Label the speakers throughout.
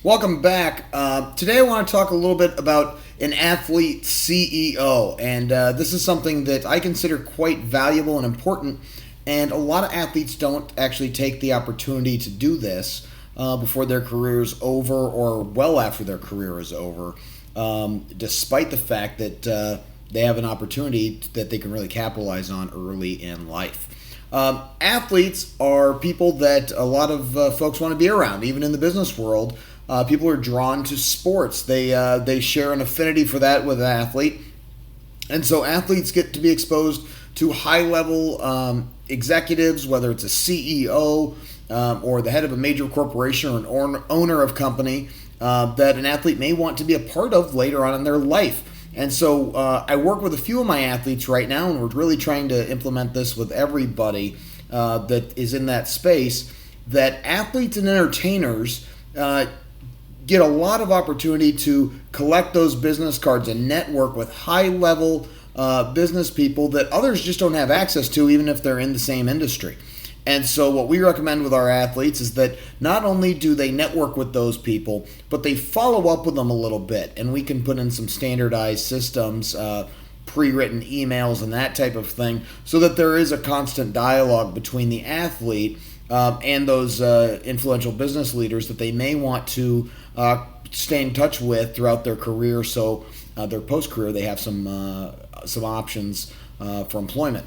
Speaker 1: Welcome back. Today I want to talk a little bit about an athlete CEO, and this is something that I consider quite valuable and important, and a lot of athletes don't actually take the opportunity to do this before their career is over or well after their career is over, despite the fact that they have an opportunity that they can really capitalize on early in life. Athletes are people that a lot of folks want to be around, even in the business world. People are drawn to sports. They share an affinity for that with an athlete, and so athletes get to be exposed to high level executives, whether it's a CEO or the head of a major corporation or an owner of company that an athlete may want to be a part of later on in their life. And so I work with a few of my athletes right now, and we're really trying to implement this with everybody that is in that space. That athletes and entertainers get a lot of opportunity to collect those business cards and network with high-level business people that others just don't have access to, even if they're in the same industry. And so what we recommend with our athletes is that not only do they network with those people, but they follow up with them a little bit. And we can put in some standardized systems, pre-written emails and that type of thing, so that there is a constant dialogue between the athlete and those influential business leaders that they may want to stay in touch with throughout their career, so their post-career they have some options for employment.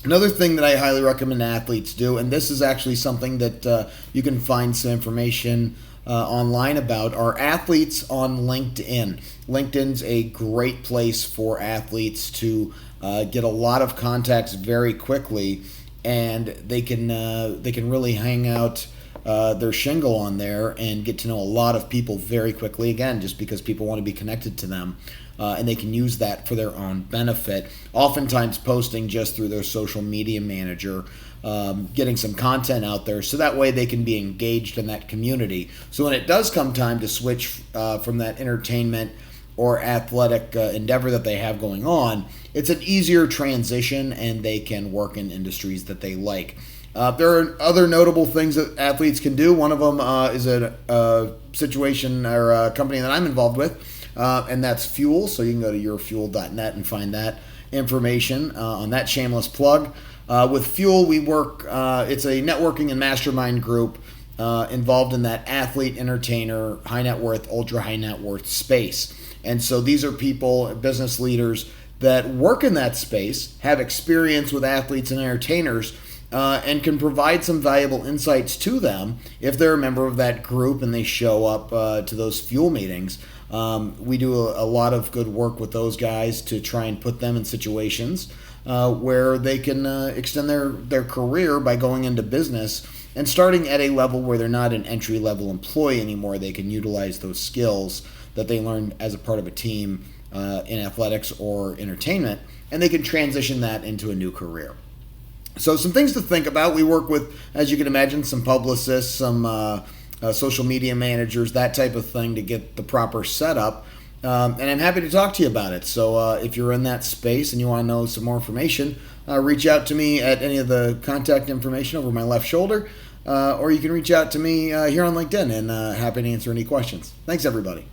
Speaker 1: Another thing that I highly recommend athletes do, and this is actually something that you can find some information online about, are athletes on LinkedIn. LinkedIn's a great place for athletes to get a lot of contacts very quickly, and they can really hang out their shingle on there and get to know a lot of people very quickly, again, just because people want to be connected to them. And they can use that for their own benefit, oftentimes posting just through their social media manager, getting some content out there so that way they can be engaged in that community. So when it does come time to switch from that entertainment or athletic endeavor that they have going on, it's an easier transition and they can work in industries that they like. There are other notable things that athletes can do. One of them is a situation or a company that I'm involved with, and that's Fuel. So you can go to yourfuel.net and find that information on that shameless plug. With Fuel, we work, it's a networking and mastermind group involved in that athlete, entertainer, high net worth, ultra high net worth space. And so these are people, business leaders that work in that space, have experience with athletes and entertainers, and can provide some valuable insights to them if they're a member of that group and they show up to those Fuel meetings. We do a lot of good work with those guys to try and put them in situations where they can extend their career by going into business and starting at a level where they're not an entry-level employee anymore. They can utilize those skills that they learned as a part of a team in athletics or entertainment, and they can transition that into a new career. So some things to think about. We work with, as you can imagine, some publicists, some social media managers, that type of thing to get the proper setup. And I'm happy to talk to you about it. So if you're in that space and you want to know some more information, reach out to me at any of the contact information over my left shoulder, or you can reach out to me here on LinkedIn, and happy to answer any questions. Thanks, everybody.